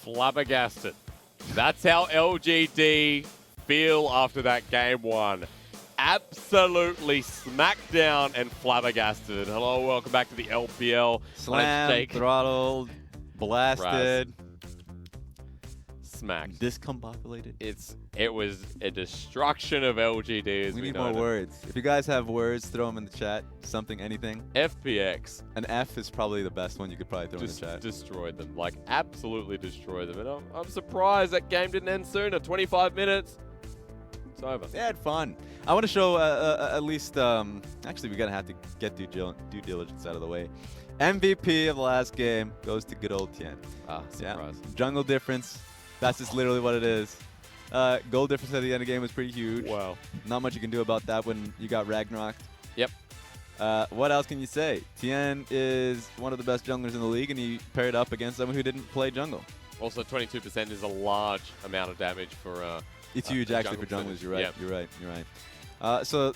Flabbergasted. That's how LGD feel after that game one. Absolutely smacked down and flabbergasted. Hello, welcome back to the LPL. Slammed, throttled, blasted, smacked, discombobulated. It was a destruction of LGD. We need more words. If you guys have words, throw them in the chat. Something, anything. FPX. An F is probably the best one you could probably throw in the chat. Destroyed them, like absolutely destroyed them. And I'm surprised that game didn't end sooner. 25 minutes. It's over. They had fun. I want to show at least, actually we're going to have to get due diligence out of the way. MVP of the last game goes to good old Tain. Ah, surprise. Yeah. Jungle difference. That's just literally what it is. Goal difference at the end of the game was pretty huge. Wow. Not much you can do about that when you got Ragnaroked. Yep. What else can you say? Tain is one of the best junglers in the league, and he paired up against someone who didn't play jungle. Also, 22% is a large amount of damage for it's huge actually for junglers. You're right. Yep. You're right. You're right. So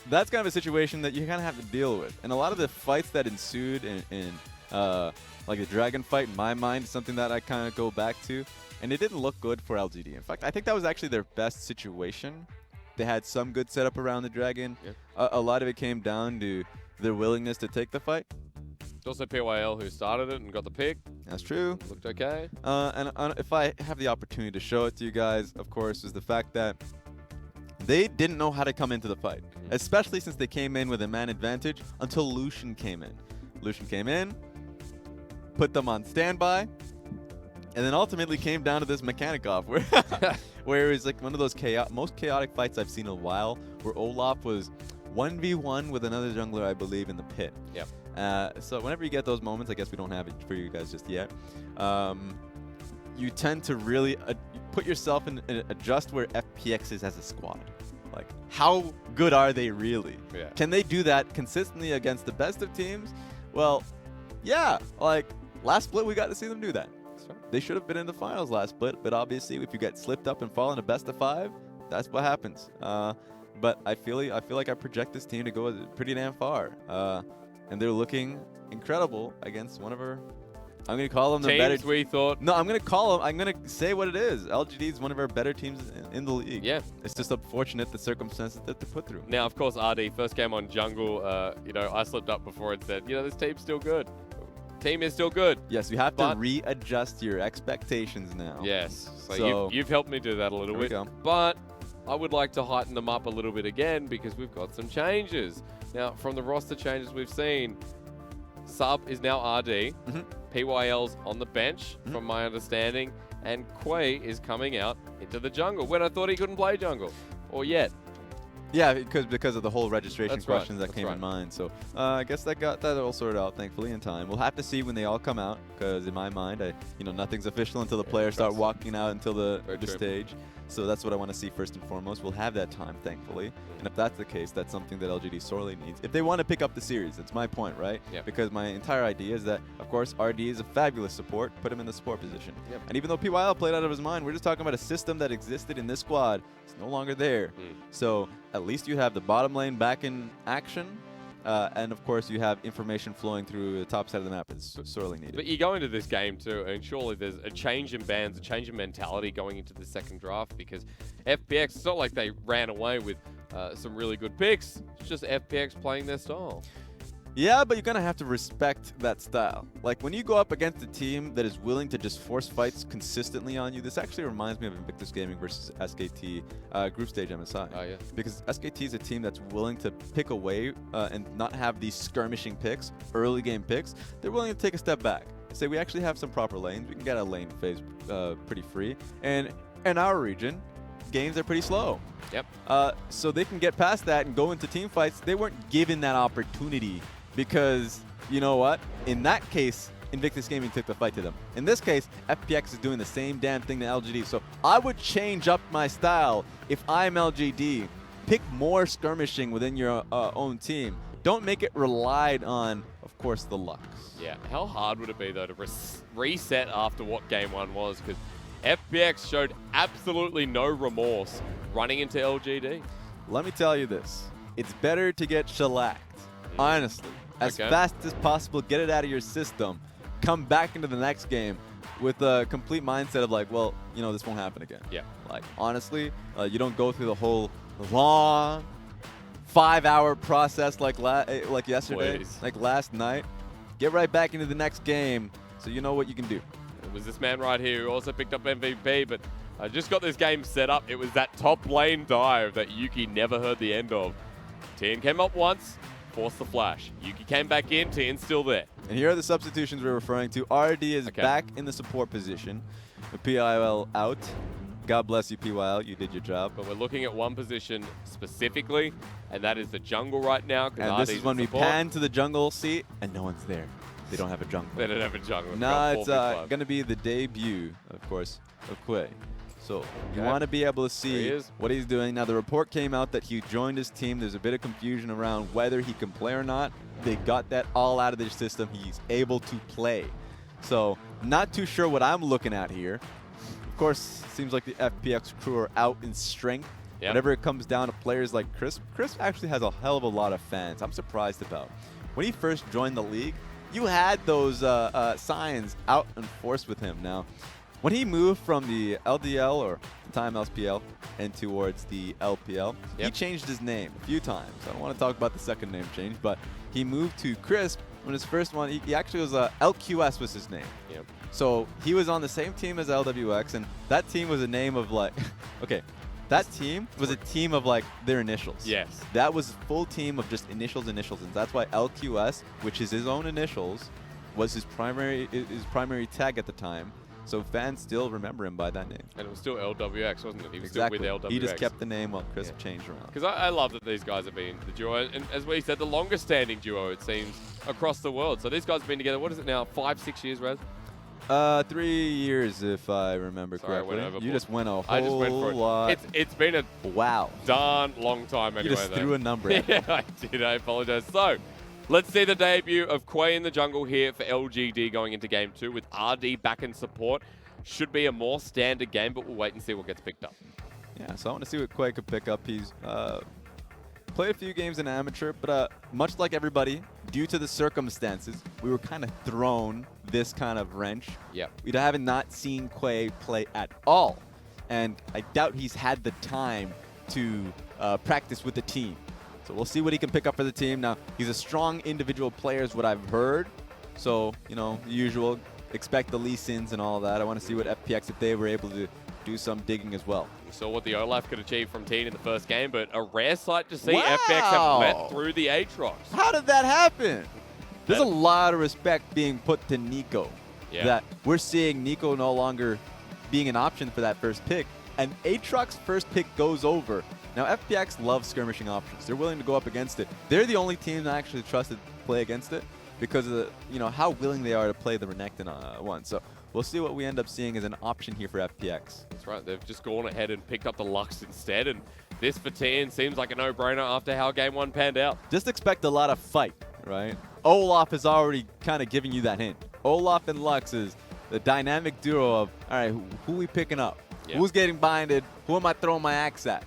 that's kind of a situation that you kind of have to deal with. And a lot of the fights that ensued in like the dragon fight, in my mind, is something that I kind of go back to. And it didn't look good for LGD. In fact, I think that was actually their best situation. They had some good setup around the dragon. Yep. A lot of it came down to their willingness to take the fight. It's also PYL who started it and got the pick. That's true. Looked okay. And if I have the opportunity to show it to you guys, of course, is the fact that they didn't know how to come into the fight, especially since they came in with a man advantage until Lucian came in. Lucian came in, put them on standby, and then ultimately came down to this mechanic off where it was like one of those most chaotic fights I've seen in a while, where Olaf was 1v1 with another jungler, I believe, in the pit. Yep. So whenever you get those moments, I guess we don't have it for you guys just yet, you tend to really put yourself in adjust where FPX is as a squad. Like, how good are they really? Yeah. Can they do that consistently against the best of teams? Well, yeah. Like, last split, we got to see them do that. They should have been in the finals last split, but obviously, if you get slipped up and fall in a best of 5, that's what happens. But I feel like I project this team to go pretty damn far. And they're looking incredible against one of our, I'm going to call them the better teams we thought. No, I'm going to say what it is. LGD is one of our better teams in the league. Yeah. It's just unfortunate the circumstances that they put through. Now, of course, RD, first game on jungle, I slipped up before and said, this team's still good. Team is still good. Yes, you have to readjust your expectations now. Yes. So you've helped me do that a little bit. Go. But I would like to heighten them up a little bit again because we've got some changes. Now, from the roster changes we've seen, Sub is now RD. PYL's on the bench, from my understanding. And Quay is coming out into the jungle when I thought he couldn't play jungle. Or yet. Yeah, because of the whole registration questions that came right. in mind. So I guess that got that all sorted out, thankfully, in time. We'll have to see when they all come out, because in my mind, nothing's official until the players start walking out until the stage. So that's what I want to see first and foremost. We'll have that time, thankfully. And if that's the case, that's something that LGD sorely needs. If they want to pick up the series, that's my point, right? Yep. Because my entire idea is that, of course, RD is a fabulous support. Put him in the support position. Yep. And even though PYL played out of his mind, we're just talking about a system that existed in this squad. It's no longer there. So at least you have the bottom lane back in action. And of course, you have information flowing through the top side of the map. It's sorely needed. But you go into this game too, and surely there's a change in bans, a change in mentality going into the second draft, because FPX, it's not like they ran away with some really good picks. It's just FPX playing their style. Yeah, but you're going to have to respect that style. Like, when you go up against a team that is willing to just force fights consistently on you, this actually reminds me of Invictus Gaming versus SKT group stage MSI. Oh, yeah. Because SKT is a team that's willing to pick away and not have these skirmishing picks, early game picks. They're willing to take a step back and say, we actually have some proper lanes. We can get a lane phase pretty free. And in our region, games are pretty slow. Yep. So they can get past that and go into team fights. They weren't given that opportunity. Because, you know what? In that case, Invictus Gaming took the fight to them. In this case, FPX is doing the same damn thing to LGD. So I would change up my style if I'm LGD. Pick more skirmishing within your own team. Don't make it relied on, of course, the Lux. Yeah. How hard would it be, though, to reset after what game 1 was? Because FPX showed absolutely no remorse running into LGD. Let me tell you this. It's better to get shellacked, honestly. as fast as possible, get it out of your system, come back into the next game with a complete mindset of like, well, you know, this won't happen again. Yeah. Like, honestly, you don't go through the whole long 5-hour process like yesterday, like last night. Get right back into the next game so you know what you can do. It was this man right here who also picked up MVP, but just got this game set up. It was that top lane dive that Yuuki never heard the end of. Tain came up once, forced the flash. Yuuki came back in, Tain's still there. And here are the substitutions we're referring to. RD is back in the support position. The PIL out. God bless you, PYL. You did your job. But we're looking at one position specifically, and that is the jungle right now. And this is when we pan to the jungle seat, and no one's there. They don't have a jungle. They don't have a jungle. No, it's going to be the debut, of course, of Quay. So you want to be able to see what he's doing. Now, the report came out that he joined his team. There's a bit of confusion around whether he can play or not. They got that all out of their system. He's able to play. So not too sure what I'm looking at here. Of course, seems like the FPX crew are out in strength. Yep. Whenever it comes down to players like Chris actually has a hell of a lot of fans. I'm surprised about. When he first joined the league, you had those signs out in force with him. Now, when he moved from the LDL or the time LPL and towards the LPL, he changed his name a few times. I don't want to talk about the second name change, but he moved to Crisp. When his first one, he actually was LQS was his name. Yep. So he was on the same team as LWX, and that team was a name of like, okay, that team was a team of like their initials. Yes. That was a full team of just initials, and that's why LQS, which is his own initials, was his primary primary tag at the time. So fans still remember him by that name. And it was still LWX, wasn't it? He was still with LWX. He just kept the name while Crisp changed around. Because I love that these guys have been the duo, and as we said, the longest standing duo, it seems, across the world. So these guys have been together, what is it now, 5-6 years, Raz? 3 years, if I remember correctly. You just went a whole lot. It's been a darn long time anyway. You just threw a number at Yeah, I did. I apologize. So, let's see the debut of Quay in the jungle here for LGD going into Game 2 with RD back in support. Should be a more standard game, but we'll wait and see what gets picked up. Yeah, so I want to see what Quay could pick up. He's played a few games in amateur, but much like everybody, due to the circumstances, we were kind of thrown this kind of wrench. Yeah. We haven't not seen Quay play at all, and I doubt he's had the time to practice with the team. So we'll see what he can pick up for the team. Now, he's a strong individual player is what I've heard. So, you know, usual, expect the Lee Sins and all of that. I want to see what FPX, if they were able to do some digging as well. We saw what the Olaf could achieve from Tain in the first game, but a rare sight to see FPX have let through the Aatrox. How did that happen? There's a lot of respect being put to Nico. Yeah. That we're seeing Nico no longer being an option for that first pick. And Aatrox's first pick goes over. Now, FPX loves skirmishing options. They're willing to go up against it. They're the only team that actually trusted to play against it because of how willing they are to play the Renekton one. So we'll see what we end up seeing as an option here for FPX. That's right. They've just gone ahead and picked up the Lux instead. And this for Tain seems like a no-brainer after how Game 1 panned out. Just expect a lot of fight, right? Olaf is already kind of giving you that hint. Olaf and Lux is the dynamic duo of, all right, who are we picking up? Yep. Who's getting binded? Who am I throwing my axe at?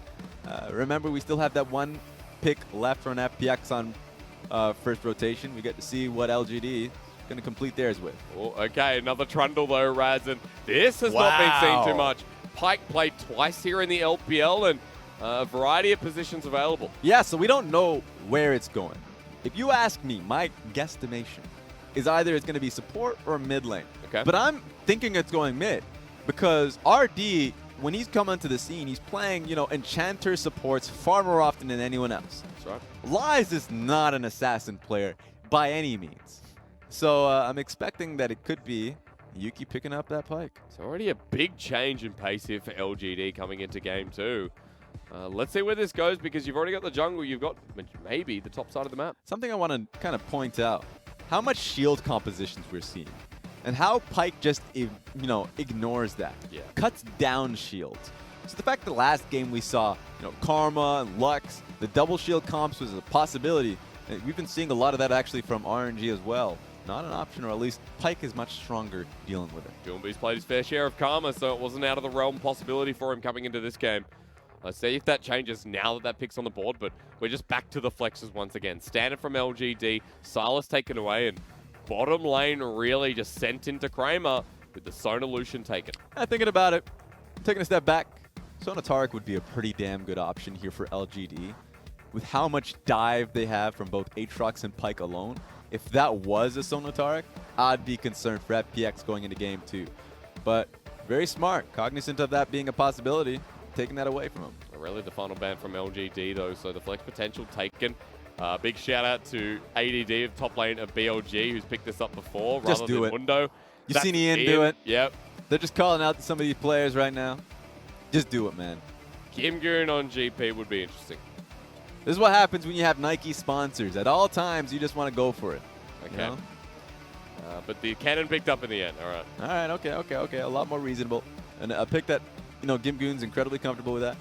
Remember, we still have that one pick left for an FPX on first rotation. We get to see what LGD is going to complete theirs with. Oh, okay, another Trundle though, Raz, and this has not been seen too much. Pyke played twice here in the LPL, and a variety of positions available. Yeah, so we don't know where it's going. If you ask me, my guesstimation is either it's going to be support or mid lane. Okay. But I'm thinking it's going mid because RD, when he's come onto the scene, he's playing, Enchanter supports far more often than anyone else. That's right. Lies is not an assassin player by any means. So I'm expecting that it could be Yuuki picking up that Pyke. It's already a big change in pace here for LGD coming into Game 2. Let's see where this goes because you've already got the jungle. You've got maybe the top side of the map. Something I want to kind of point out, how much shield compositions we're seeing. And how Pyke just, ignores that. Yeah. Cuts down shields. So the fact that last game we saw, Karma and Lux, the double shield comps was a possibility. And we've been seeing a lot of that actually from RNG as well. Not an option, or at least Pyke is much stronger dealing with it. Doinb's played his fair share of Karma, so it wasn't out of the realm possibility for him coming into this game. Let's see if that changes now that that pick's on the board, but we're just back to the flexes once again. Standard from LGD, Silas taken away, and bottom lane really just sent into Kramer with the Sonolution taken. Thinking about it, taking a step back, Sonotaric would be a pretty damn good option here for LGD. With how much dive they have from both Aatrox and Pyke alone, if that was a Sonotaric, I'd be concerned for FPX going into game 2. But very smart, cognizant of that being a possibility, taking that away from him. Really the final ban from LGD though, so the flex potential taken. Big shout out to ADD of top lane of BLG, who's picked this up before rather than Mundo. You've seen Ian do it. Yep. They're just calling out to some of these players right now. Just do it, man. GimGoon on GP would be interesting. This is what happens when you have Nike sponsors. At all times, you just want to go for it. Okay. You know? But the cannon picked up in the end. All right. All right. Okay. A lot more reasonable. And a pick that, GimGoon's incredibly comfortable with that.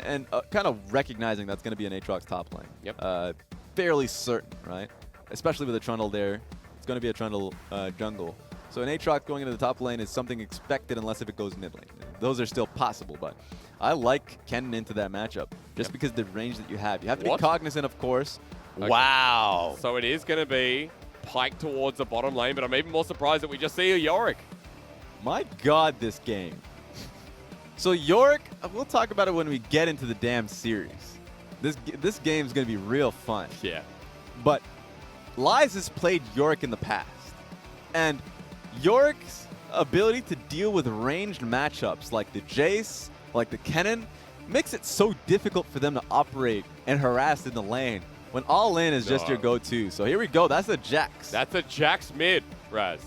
And kind of recognizing that's going to be an Aatrox top lane. Yep. Fairly certain, right? Especially with a Trundle there. It's going to be a Trundle jungle. So an Aatrox going into the top lane is something expected unless if it goes mid lane. Those are still possible, but I like Kennen into that matchup just because the range that you have. You have to be cognizant, of course. Okay. Wow. So it is going to be Pyke towards the bottom lane, but I'm even more surprised that we just see a Yorick. My God, this game. So Yorick, we'll talk about it when we get into the damn series. This game is going to be real fun. Yeah. But Lies has played Yorick in the past. And Yorick's ability to deal with ranged matchups like the Jace, like the Kennen, makes it so difficult for them to operate and harass in the lane when all in is just your go-to. So here we go. That's a Jax. That's a Jax mid, Raz.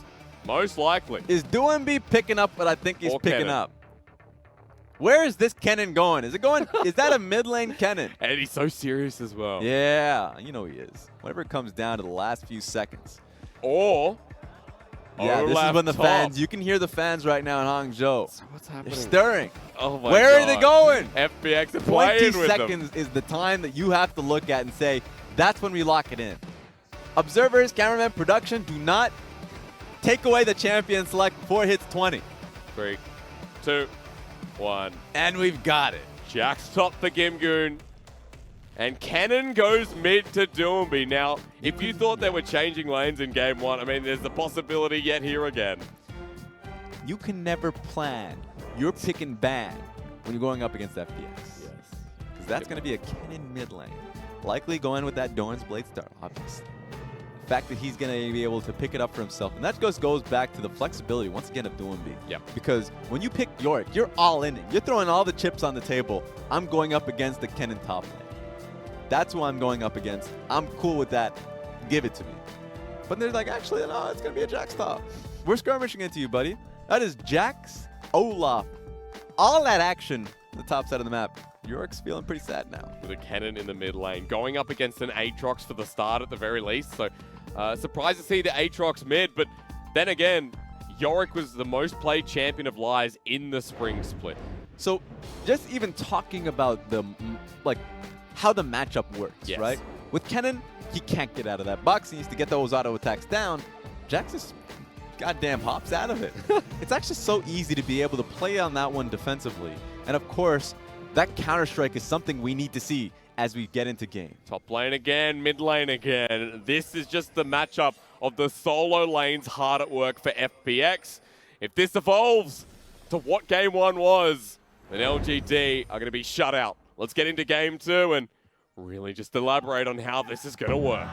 Most likely. Is Doinb picking up what I think he's picking up? Where is this Kennen going? Is it going? Is that a mid lane Kennen? And he's so serious as well. Yeah, you know he is. Whenever it comes down to the last few seconds. Or yeah, this is when the fans, you can hear the fans right now in Hangzhou. So what's happening? They're stirring. Oh my Where God. are they going? FPX are playing 20 with seconds is the time that you have to look at and say, that's when we lock it in. Observers, cameramen, production, do not take away the champion select before it hits 20. 3, 2, 1. And we've got it. Jax top the GimGoon. And Kennen goes mid to Doinb. Now, if you thought they were changing lanes in game 1, I mean, there's the possibility yet here again. You can never plan your pick and ban when you're going up against FPX. Yes. Because that's going to be a Kennen mid lane. Likely going with that Doran's Blade Star, obviously. The fact that he's going to be able to pick it up for himself. And that just goes back to the flexibility, once again, of Doinb. Yep. Because when you pick Yorick, you're all in it. You're throwing all the chips on the table. I'm going up against the Kennen top lane. That's who I'm going up against. I'm cool with that. Give it to me. But they're like, actually, no, it's going to be a Jax top. We're skirmishing into you, buddy. That is Jax, Olaf. All that action on the top side of the map. Yorick's feeling pretty sad now. With a Kennen in the mid lane. Going up against an Aatrox for the start at the very least. So, surprised to see the Aatrox mid. But then again, Yorick was the most played champion of Lies in the spring split. So, just even talking about the, how the matchup works, right? With Kennen, he can't get out of that box. He needs to get those auto attacks down. Jax just goddamn hops out of it. It's actually so easy to be able to play on that one defensively. And of course, that Counter-Strike is something we need to see as we get into game. Top lane again, mid lane again. This is just the matchup of the solo lanes hard at work for FPX. If this evolves to what game 1 was, then LGD are going to be shut out. Let's get into game 2 and really just elaborate on how this is going to work.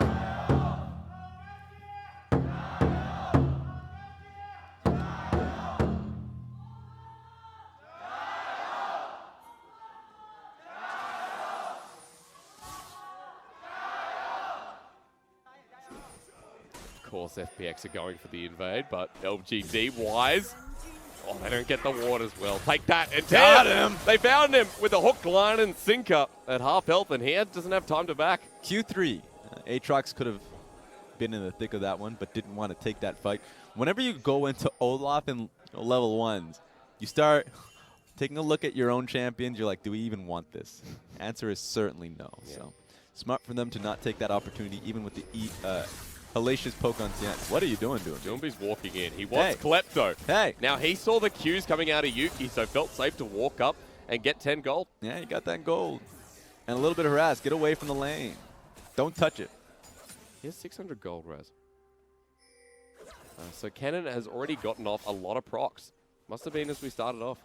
Of course, FPX are going for the invade, but LGD wise. Oh, they don't get the ward as well. Take that and got him. They found him with a hook, line, and sinker at half health, and he doesn't have time to back. Q3. Aatrox could have been in the thick of that one, but didn't want to take that fight. Whenever you go into Olaf in level 1s, you start taking a look at your own champions. You're like, do we even want this? Answer is certainly no. Yeah. So smart for them to not take that opportunity, even with the hellacious poke on Tain. What are you doing, Doinb's walking in. He wants Klepto. Hey. Now, he saw the Qs coming out of Yuuki, so felt safe to walk up and get 10 gold. Yeah, you got that gold. And a little bit of harass. Get away from the lane. Don't touch it. He has 600 gold, Raz. So Cannon has already gotten off a lot of procs. Must have been as we started off.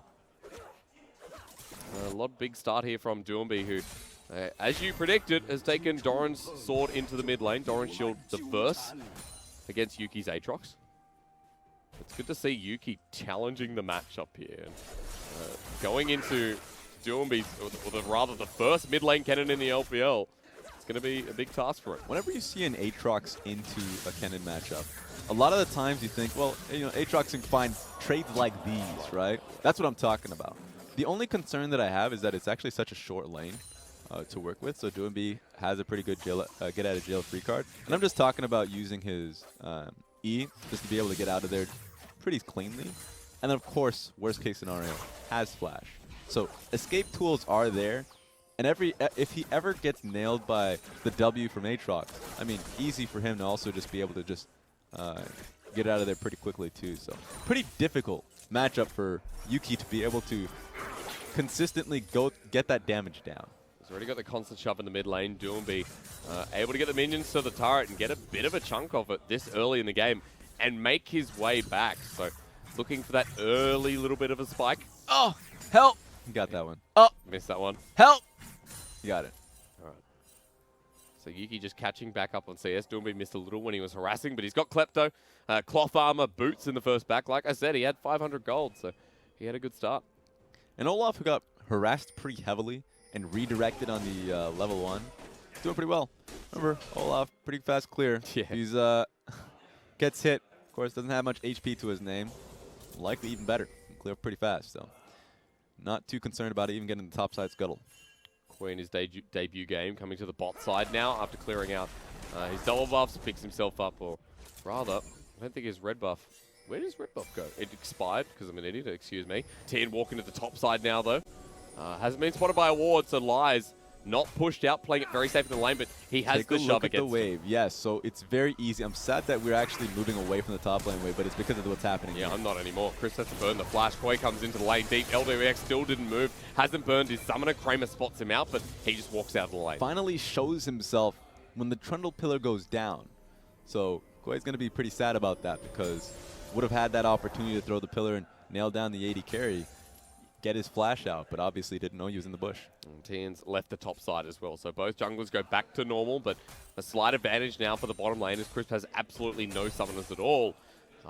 A lot of big start here from Doinb, who, as you predicted, has taken Doran's sword into the mid lane. Doran's shield the verse against Yuuki's Aatrox. It's good to see Yuuki challenging the matchup here. And, going into Doinb's, or rather the first mid lane Cannon in the LPL, it's going to be a big task for him. Whenever you see an Aatrox into a Cannon matchup, a lot of the times you think, well, you know, Aatrox can find trades like these, right? That's what I'm talking about. The only concern that I have is that it's actually such a short lane to work with. So Doinb has a pretty good get out of jail free card. And I'm just talking about using his E just to be able to get out of there pretty cleanly. And then, of course, worst case scenario, has flash. So escape tools are there. And if he ever gets nailed by the W from Aatrox, I mean, easy for him to also just be able to just get out of there pretty quickly too. So pretty difficult matchup for Yuuki to be able to consistently get that damage down. He's already got the constant shove in the mid lane. Doinb able to get the minions to the turret and get a bit of a chunk of it this early in the game and make his way back. So looking for that early little bit of a spike. Oh, help! You got that one. Oh, missed that one. Help! You got it. All right. So Yuuki just catching back up on CS. Doinb missed a little when he was harassing, but he's got Klepto, cloth armor, boots in the first back. Like I said, he had 500 gold, so he had a good start. And Olaf, who got harassed pretty heavily and redirected on the level 1, doing pretty well. Remember, Olaf, pretty fast clear. Yeah. He's gets hit. Of course, doesn't have much HP to his name. Likely even better. Can clear pretty fast, so not too concerned about it, even getting the top side scuttle. Queen, his debut game, coming to the bot side now after clearing out his double buffs, picks himself up, or rather, I don't think his red buff. Where does red buff go? It expired because I'm an idiot, excuse me. Tain walking to the top side now, though. Hasn't been spotted by a ward, so Lies not pushed out, playing it very safe in the lane, but he has the shove against the wave. Yes, so it's very easy. I'm sad that we're actually moving away from the top lane wave, but it's because of what's happening. Yeah, I'm not anymore. Chris has to burn the flash. Koi comes into the lane deep. LWX still didn't move. Hasn't burned his summoner. Kramer spots him out, but he just walks out of the lane. Finally shows himself when the Trundle pillar goes down. So Koi's going to be pretty sad about that because would have had that opportunity to throw the pillar and nail down the AD carry, get his flash out, but obviously didn't know he was in the bush. And Tain's left the top side as well, so both junglers go back to normal, but a slight advantage now for the bottom lane as Crisp has absolutely no summoners at all.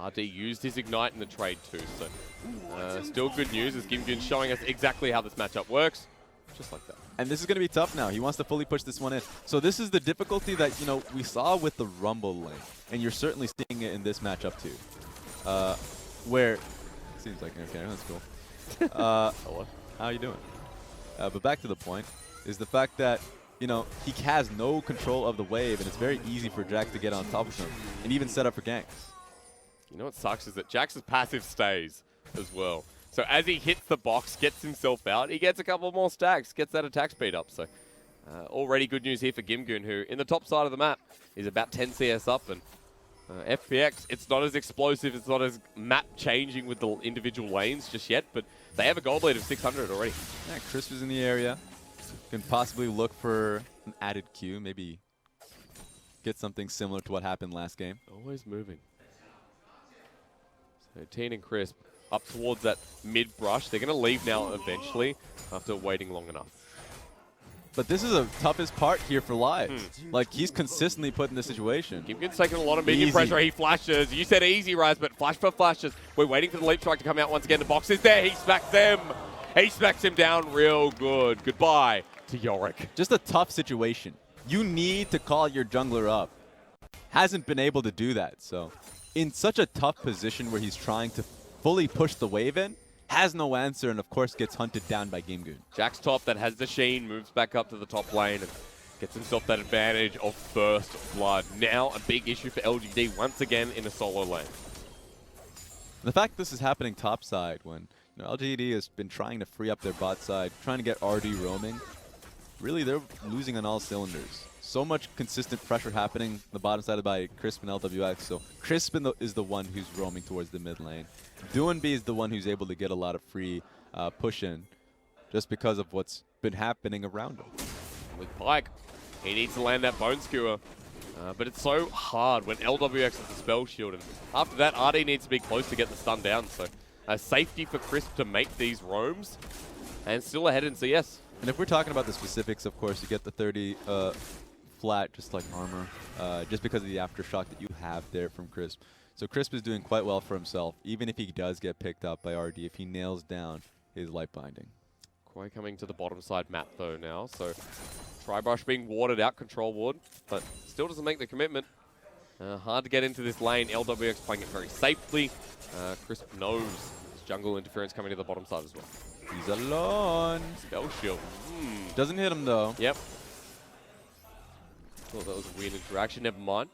RD used his Ignite in the trade too, so still good news as GimGoon showing us exactly how this matchup works, just like that. And this is going to be tough now. He wants to fully push this one in. So this is the difficulty that, you know, we saw with the Rumble lane, and you're certainly seeing it in this matchup too. Where, seems like, okay, that's cool. Hello. How you doing? But back to the point, is the fact that, you know, he has no control of the wave, and it's very easy for Jax to get on top of him, and even set up for ganks. You know what sucks is that Jax's passive stays as well. So as he hits the box, gets himself out, he gets a couple more stacks, gets that attack speed up. So already good news here for GimGoon, who in the top side of the map is about 10 CS up, and FPX, it's not as explosive, it's not as map changing with the individual lanes just yet, but they have a gold lead of 600 already. Yeah, Crisp is in the area. Can possibly look for an added Q, maybe get something similar to what happened last game. Always moving. So Tain and Crisp up towards that mid brush. They're going to leave now eventually after waiting long enough. But this is the toughest part here for Live. Like, he's consistently put in this situation. GimGoon's taking a lot of minion pressure. He flashes. You said easy, Rise, but flash for flashes. We're waiting for the leap strike to come out once again. The box is there. He smacks them. He smacks him down real good. Goodbye to Yorick. Just a tough situation. You need to call your jungler up. Hasn't been able to do that. So, in such a tough position where he's trying to fully push the wave in, has no answer, and of course gets hunted down by GimGoon. Jack's top that has the Sheen moves back up to the top lane and gets himself that advantage of first blood. Now a big issue for LGD once again in a solo lane. The fact this is happening topside when, you know, LGD has been trying to free up their bot side, trying to get RD roaming, really they're losing on all cylinders. So much consistent pressure happening on the bottom side by Crisp and LWX. So Crisp is the one who's roaming towards the mid lane. Doinb is the one who's able to get a lot of free push in. just because of what's been happening around him. With Pyke, he needs to land that Bone Skewer. But it's so hard when LWX is the spell shield. And after that, RD needs to be close to get the stun down. So safety for Crisp to make these roams. And still ahead in CS. And if we're talking about the specifics, of course, you get the 30 flat, just like armor, just because of the aftershock that you have there from Crisp. So Crisp is doing quite well for himself, even if he does get picked up by RD, if he nails down his light binding. Koi coming to the bottom side map though now, so Tribrush being warded out, control ward, but still doesn't make the commitment. Hard to get into this lane. LWX playing it very safely. Crisp knows his jungle interference coming to the bottom side as well. He's alone. Spell shield. Doesn't hit him though. Yep. Thought that was a weird interaction, never mind.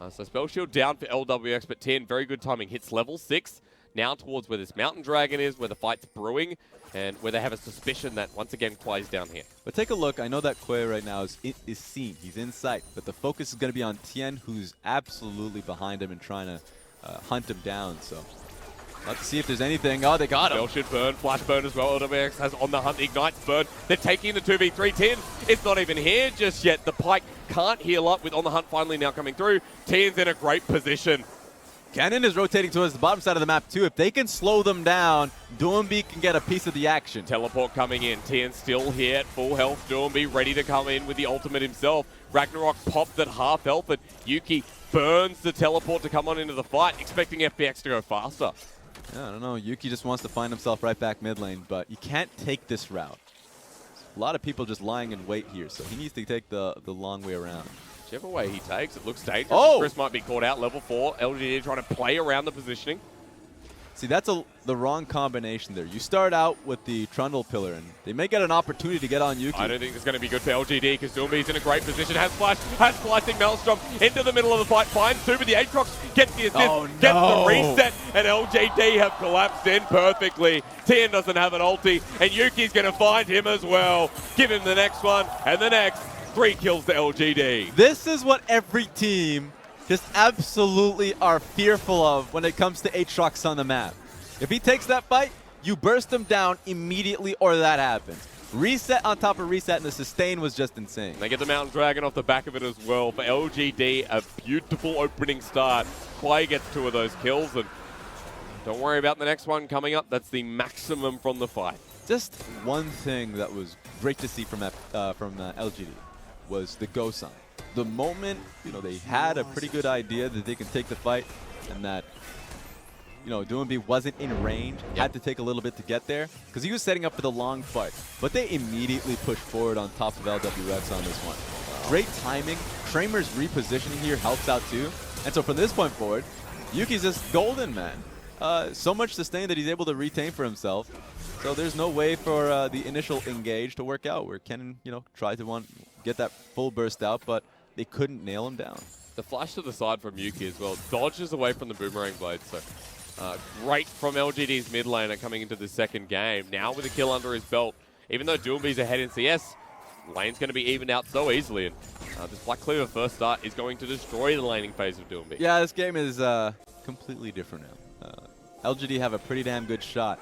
So spell shield down for LWX, but Tain, very good timing. Hits level 6. Now towards where this Mountain Dragon is, where the fight's brewing, and where they have a suspicion that, once again, Kwai's down here. But take a look. I know that Kwai right now is seen. He's in sight. But the focus is going to be on Tain, who's absolutely behind him and trying to hunt him down. So let's see if there's anything. Oh, they got him. Spell should burn. Flash burn as well. LWX has on the hunt. Ignites burn. They're taking the 2v3. Tain, it's not even here just yet. The Pyke can't heal up with on the hunt finally now coming through. Tain's in a great position. Cannon is rotating towards the bottom side of the map too. If they can slow them down, Doinb can get a piece of the action. Teleport coming in. Tain still here at full health. Doinb ready to come in with the ultimate himself. Ragnarok popped at half health, but Yuuki burns the teleport to come on into the fight, expecting FPX to go faster. Yeah, I don't know. Yuuki just wants to find himself right back mid lane, but you can't take this route. A lot of people just lying in wait here, so he needs to take the long way around. Whichever way he takes, it looks dangerous. Oh! Chris might be caught out. Level 4. LGD trying to play around the positioning. See, that's the wrong combination there. You start out with the Trundle Pillar, and they may get an opportunity to get on Yuuki. I don't think it's going to be good for LGD because Doinb's in a great position. Has Flash, has Slicing Maelstrom into the middle of the fight. Finds Super. The Aatrox gets the assist, gets the reset, and LGD have collapsed in perfectly. Tain doesn't have an ulti, and Yuuki's going to find him as well. Give him the next one, and the next. 3 kills to LGD. This is what every team just absolutely are fearful of when it comes to Aatrox on the map. If he takes that fight, you burst him down immediately or that happens. Reset on top of reset, and the sustain was just insane. They get the Mountain Dragon off the back of it as well. For LGD, a beautiful opening start. Kwai gets 2 of those kills, and don't worry about the next one coming up. That's the maximum from the fight. Just one thing that was great to see from LGD was the go sign. The moment, they had a pretty good idea that they can take the fight and that, Doinb wasn't in range, had to take a little bit to get there because he was setting up for the long fight. But they immediately pushed forward on top of LWX on this one. Great timing. Kramer's repositioning here helps out too. And so from this point forward, Yuuki's just golden, man. So much sustain that he's able to retain for himself. So there's no way for the initial engage to work out where Kennen, tried to get that full burst out, but they couldn't nail him down. The flash to the side from Yuuki as well. Dodges away from the boomerang blade. So great from LGD's mid laner coming into the second game. Now with a kill under his belt, even though Doinb's ahead in CS, lane's going to be evened out so easily. And this Black Cleaver first start is going to destroy the laning phase of Doinb. Yeah, this game is completely different now. LGD have a pretty damn good shot.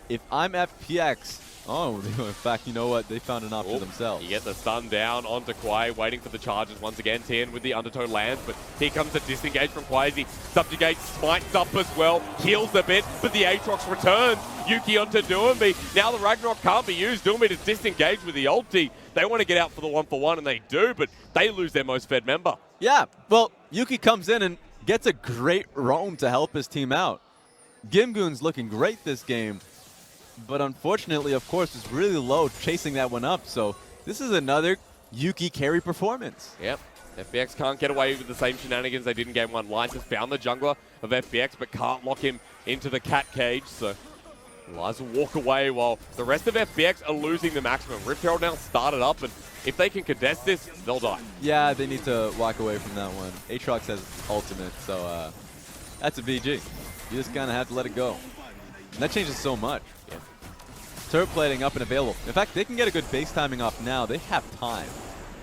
If I'm FPX, in fact, you know what? They found an option themselves. You get the stun down onto Kwai, waiting for the charges once again. Tain with the undertow lands, but here comes a disengage from Kwai as he subjugates, smites up as well, heals a bit, but the Aatrox returns. Yuuki onto Doinb. Now the Ragnarok can't be used. Doinb to disengage with the ulti. They want to get out for the 1-for-1, and they do, but they lose their most fed member. Yeah, well, Yuuki comes in and gets a great roam to help his team out. GimGoon's looking great this game. But unfortunately, of course, is really low chasing that one up. So this is another Yuuki carry performance. Yep. FPX can't get away with the same shenanigans they did in Game 1. Lions has found the jungler of FPX, but can't lock him into the cat cage. So Lions will walk away while the rest of FPX are losing the maximum. Rift Herald now started up, and if they can contest this, they'll die. Yeah, they need to walk away from that one. Aatrox has ultimate, so that's a BG. You just kind of have to let it go. And that changes so much. Yeah. Turret plating up and available. In fact, they can get a good base timing off now. They have time.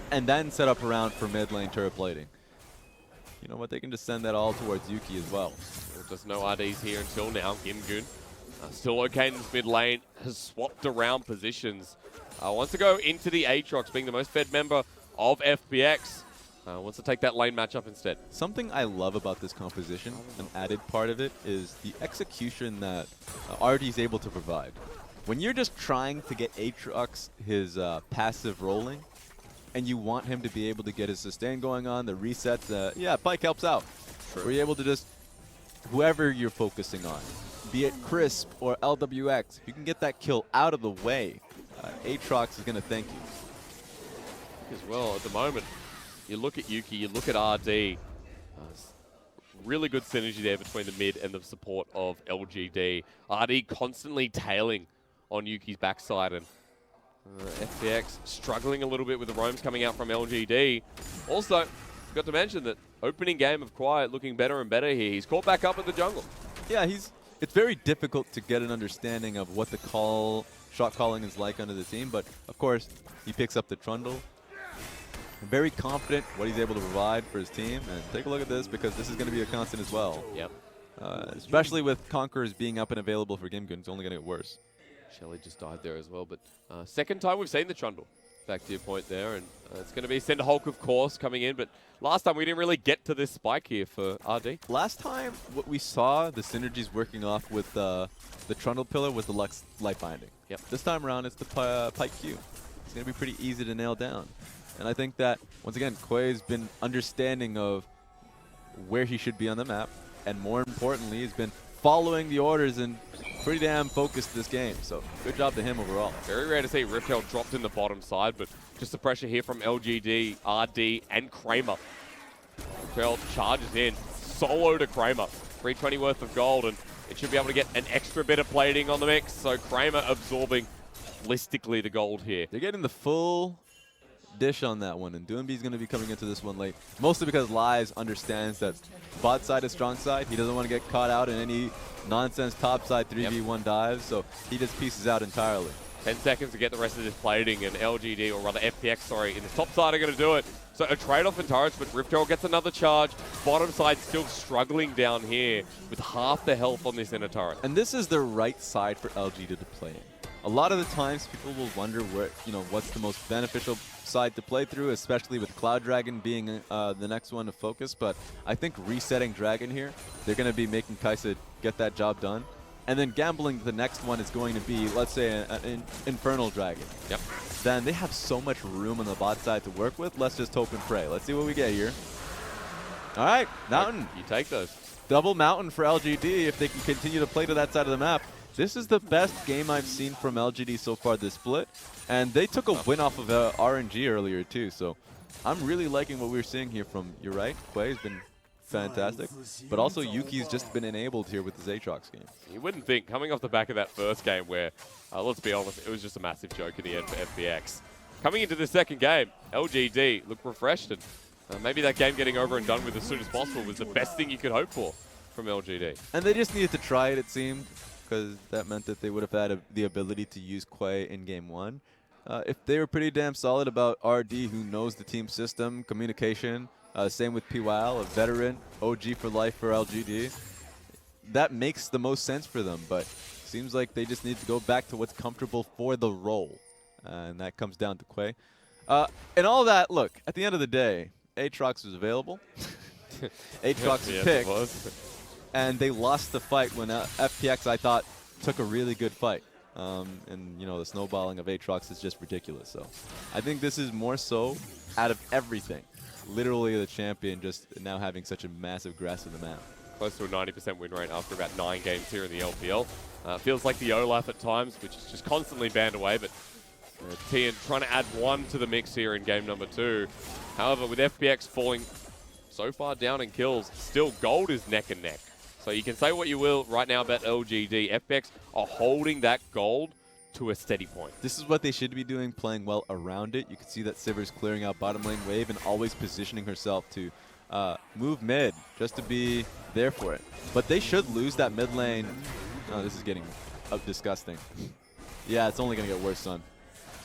And then set up around for mid lane turret plating. You know what? They can just send that all towards Yuuki as well. There's no RDs here until now. GimGoon Still okay in this mid lane, has swapped around positions. Wants to go into the Aatrox, being the most fed member of FPX. Wants to take that lane matchup instead. Something I love about this composition, an added part of it, is the execution that RD is able to provide. When you're just trying to get Aatrox his passive rolling, and you want him to be able to get his sustain going on, the resets, yeah, Pyke helps out. True. Where you're able to just, whoever you're focusing on, be it Crisp or LWX, if you can get that kill out of the way, Aatrox is going to thank you. As well, at the moment, you look at Yuuki, you look at RD, really good synergy there between the mid and the support of LGD. RD constantly tailing on Yuuki's backside, and FPX struggling a little bit with the roams coming out from LGD. Also, forgot to mention that opening game of Quiet looking better and better here. He's caught back up in the jungle. Yeah, it's very difficult to get an understanding of what the shot calling is like under the team, but of course, he picks up the Trundle. Very confident what he's able to provide for his team, and take a look at this because this is going to be a constant as well. Yep. Especially with Conquerors being up and available for GimGoon, it's only going to get worse. Shelly just died there as well, but second time we've seen the Trundle. Back to your point there, and it's going to be Cinder Hulk, of course, coming in, but last time we didn't really get to this spike here for RD. Last time, what we saw, the synergies working off with the Trundle pillar was the Lux Light Binding. Yep. This time around, it's the Pyke Q. It's going to be pretty easy to nail down. And I think that, once again, Quay's been understanding of where he should be on the map, and more importantly, he's been following the orders and pretty damn focused this game. So good job to him overall. Very rare to see Riptail dropped in the bottom side, but just the pressure here from LGD, RD, and Kramer. Riptail charges in, solo to Kramer. 320 worth of gold, and it should be able to get an extra bit of plating on the mix. So Kramer absorbing holistically the gold here. They're getting the full dish on that one, and Doinb is going to be coming into this one late. Mostly because Lies understands that bot side is strong side. He doesn't want to get caught out in any nonsense top side 3v1 dives, so he just pieces out entirely. 10 seconds to get the rest of this plating, and LGD, or rather FPX, sorry, in the top side are going to do it. So a trade-off in turrets, but Riptail gets another charge. Bottom side still struggling down here with half the health on this inner turret. And this is the right side for LGD to play in. A lot of the times people will wonder what's the most beneficial side to play through, especially with Cloud Dragon being the next one to focus. But I think resetting Dragon here, they're going to be making Kai'Sa get that job done. And then gambling the next one is going to be, let's say, an Infernal Dragon. Yep. Then they have so much room on the bot side to work with. Let's just hope and pray. Let's see what we get here. All right, Mountain. You take those. Double Mountain for LGD if they can continue to play to that side of the map. This is the best game I've seen from LGD so far this split. And they took a win off of RNG earlier too. So I'm really liking what we're seeing here from, you're right, Quay's been fantastic. But also Yuuki's just been enabled here with his Aatrox game. You wouldn't think, coming off the back of that first game where, let's be honest, it was just a massive joke in the end for FPX. Coming into the second game, LGD looked refreshed, and maybe that game getting over and done with as soon as possible was the best thing you could hope for from LGD. And they just needed to try it seemed, because that meant that they would have had the ability to use Quay in game one. If they were pretty damn solid about RD, who knows the team system, communication, same with PYL, a veteran, OG for life for LGD, that makes the most sense for them, but seems like they just need to go back to what's comfortable for the role, and that comes down to Quay. And all that, look, at the end of the day, Aatrox was available. Aatrox was picked. And they lost the fight when FPX, I thought, took a really good fight. And, the snowballing of Aatrox is just ridiculous. So I think this is more so out of everything. Literally the champion just now having such a massive grasp of the map. Close to a 90% win rate after about 9 games here in the LPL. Feels like the Olaf at times, which is just constantly banned away, but Tain trying to add 1 to the mix here in game number 2. However, with FPX falling so far down in kills, still gold is neck and neck. So you can say what you will right now about LGD. FPX are holding that gold to a steady point. This is what they should be doing, playing well around it. You can see that Sivir's clearing out bottom lane wave and always positioning herself to move mid just to be there for it. But they should lose that mid lane. Oh, this is getting disgusting. Yeah, it's only going to get worse, son.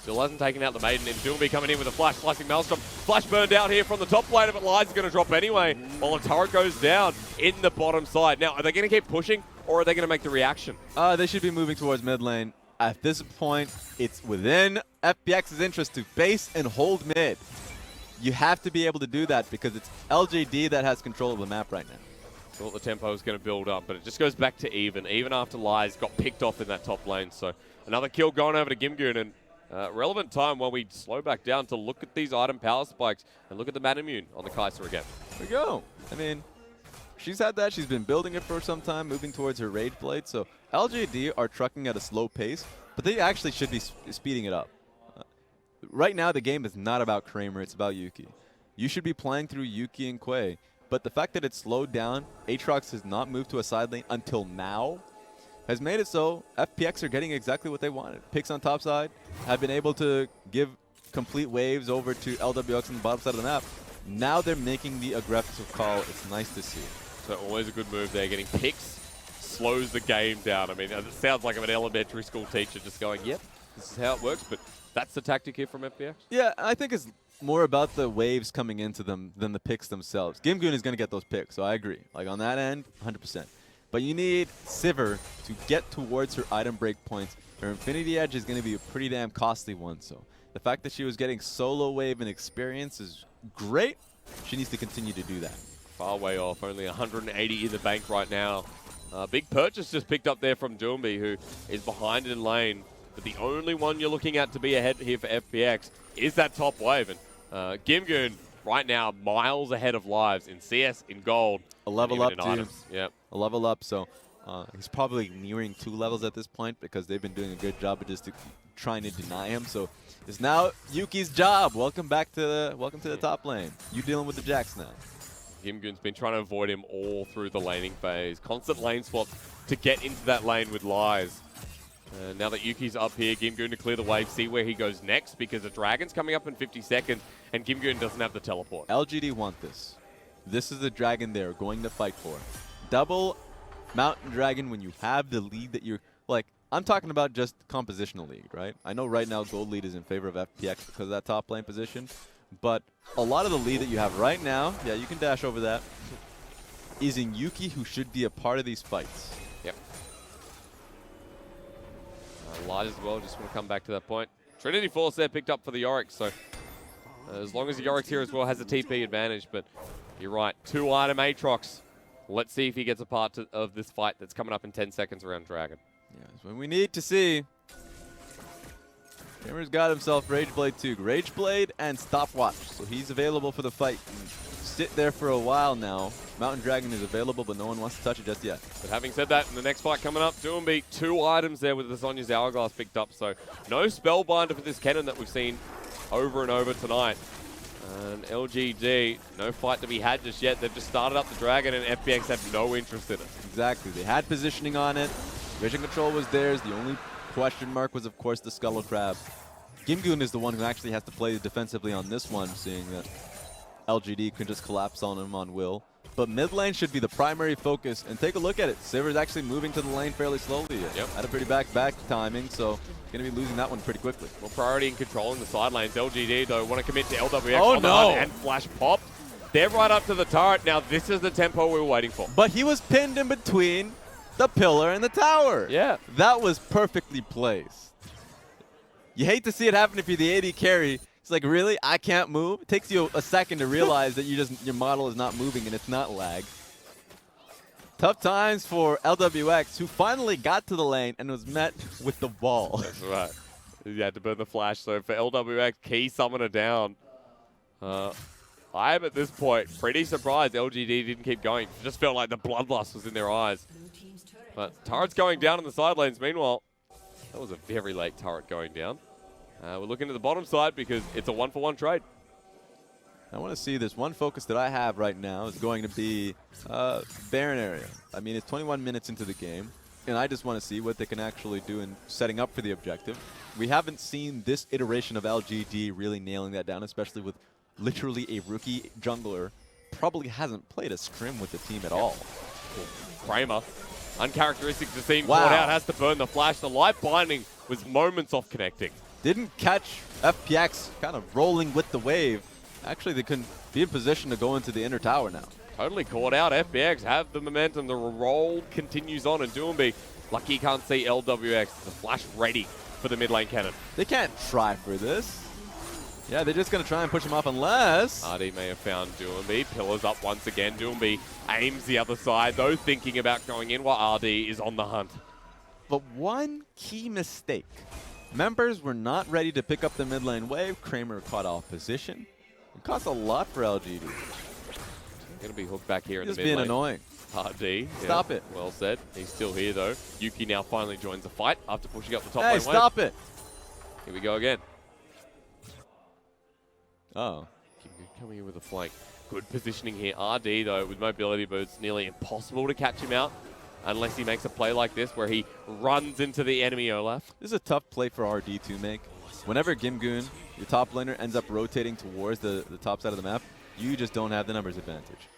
Still hasn't taken out the Maiden, and Doinb coming in with a flash, flashing Maelstrom. Flash burned out here from the top laner, but Lies is going to drop anyway, while the turret goes down in the bottom side. Now, are they going to keep pushing? or are they going to make the reaction? They should be moving towards mid lane. At this point, it's within FPX's interest to base and hold mid. You have to be able to do that because it's LGD that has control of the map right now. Thought the tempo was going to build up, but it just goes back to even after Lies got picked off in that top lane. So another kill going over to GimGoon, and relevant time while we slow back down to look at these item power spikes and look at the Manammune on the Kai'Sa again. There we go. I mean, she's had that. She's been building it for some time, moving towards her Rage Blade. So LGD are trucking at a slow pace, but they actually should be speeding it up. Right now, the game is not about Kramer. It's about Yuuki. You should be playing through Yuuki and Quay. But the fact that it's slowed down, Aatrox has not moved to a side lane until now, has made it so FPX are getting exactly what they wanted. Picks on top side have been able to give complete waves over to LWX on the bottom side of the map. Now they're making the aggressive call. It's nice to see. So always a good move there. Getting picks slows the game down. I mean, it sounds like I'm an elementary school teacher just going, yep, this is how it works. But that's the tactic here from FPX. Yeah, I think it's more about the waves coming into them than the picks themselves. GimGoon is going to get those picks, so I agree. Like on that end, 100%. But you need Sivir to get towards her item break points. Her Infinity Edge is going to be a pretty damn costly one. So the fact that she was getting solo wave and experience is great. She needs to continue to do that. Far way off, only 180 in the bank right now. Big purchase just picked up there from Doinb, who is behind in lane. But the only one you're looking at to be ahead here for FPX is that top wave. And GimGoon right now miles ahead of Lives in CS, in gold. A level up, too. Yep. A level up, so he's probably nearing 2 levels at this point because they've been doing a good job of just trying to deny him. So it's now Yuuki's job. Welcome back to the top lane. You dealing with the Jax now. GimGoon's been trying to avoid him all through the laning phase. Constant lane swaps to get into that lane with Lies. Now that Yuuki's up here, GimGoon to clear the wave, see where he goes next, because the Dragon's coming up in 50 seconds, and GimGoon doesn't have the teleport. LGD want this. This is the Dragon they're going to fight for. Double Mountain Dragon when you have the lead that you're... Like, I'm talking about just compositional league, right? I know right now gold lead is in favor of FPX because of that top lane position, but a lot of the lead that you have right now, yeah, you can dash over that, is in Yuuki, who should be a part of these fights. Yep. Light as well, just want to come back to that point. Trinity Force there picked up for the Yorick, so as long as the Yorick's here as well, has a TP advantage, but you're right, 2-item Aatrox. Let's see if he gets a part of this fight that's coming up in 10 seconds around Dragon. Yeah, that's what we need to see. Kramer's got himself Rage Blade 2, Rage Blade and Stopwatch, so he's available for the fight. Sit there for a while now. Mountain Dragon is available, but no one wants to touch it just yet. But having said that, in the next fight coming up, Doinb, 2 items there with the Sonya's Hourglass picked up, so no Spellbinder for this cannon that we've seen over and over tonight. And LGD, no fight to be had just yet. They've just started up the Dragon, and FPX have no interest in it. Exactly. They had positioning on it. Vision control was theirs. The only question mark was, of course, the Scuttle Crab. GimGoon is the one who actually has to play defensively on this one, seeing that LGD can just collapse on him on will. But mid lane should be the primary focus, and take a look at it. Sivir's actually moving to the lane fairly slowly. Yep. Had a pretty back timing, so going to be losing that one pretty quickly. Well, priority in controlling the side lanes. LGD, though, want to commit to LWX oh, on the hunt and flash popped. They're right up to the turret. Now, this is the tempo we were waiting for. But he was pinned in between the pillar and the tower. Yeah. That was perfectly placed. You hate to see it happen if you're the AD carry. It's like, really? I can't move? It takes you a second to realize that your model is not moving and it's not lag. Tough times for LWX, who finally got to the lane and was met with the wall. That's right. He had to burn the flash. So for LWX, key summoner down. I am at this point pretty surprised LGD didn't keep going. It just felt like the bloodlust was in their eyes. But turret's going down in the side lanes. Meanwhile, that was a very late turret going down. We're looking at the bottom side because it's a 1-for-1 trade. I want to see this. One focus that I have right now is going to be Baron area. I mean, it's 21 minutes into the game, and I just want to see what they can actually do in setting up for the objective. We haven't seen this iteration of LGD really nailing that down, especially with literally a rookie jungler. Probably hasn't played a scrim with the team at all. Kramer, uncharacteristic to see him caught out, has to burn the flash. The light binding was moments off connecting. Didn't catch FPX kind of rolling with the wave. Actually, they couldn't be in position to go into the inner tower now. Totally caught out. FPX have the momentum. The roll continues on, and Doinb, lucky he can't see LWX. The flash ready for the mid lane cannon. They can't try for this. Yeah, they're just going to try and push him off unless... RD may have found Doinb. Pillars up once again. Doinb aims the other side, though, thinking about going in while RD is on the hunt. But one key mistake. Members were not ready to pick up the mid lane wave. Kramer caught off position. It cost a lot for LGD. Going to be hooked back here in the mid lane. lane. Just being annoying. RD. Stop it. Well said. He's still here, though. Yuuki now finally joins the fight after pushing up the top Hey, lane stop wave. it. Here we go again. Oh. GimGoon coming in with a flank. Good positioning here. RD, though, with mobility boots, nearly impossible to catch him out unless he makes a play like this where he runs into the enemy Olaf. This is a tough play for RD to make. Whenever GimGoon, your top laner, ends up rotating towards the top side of the map, you just don't have the numbers advantage.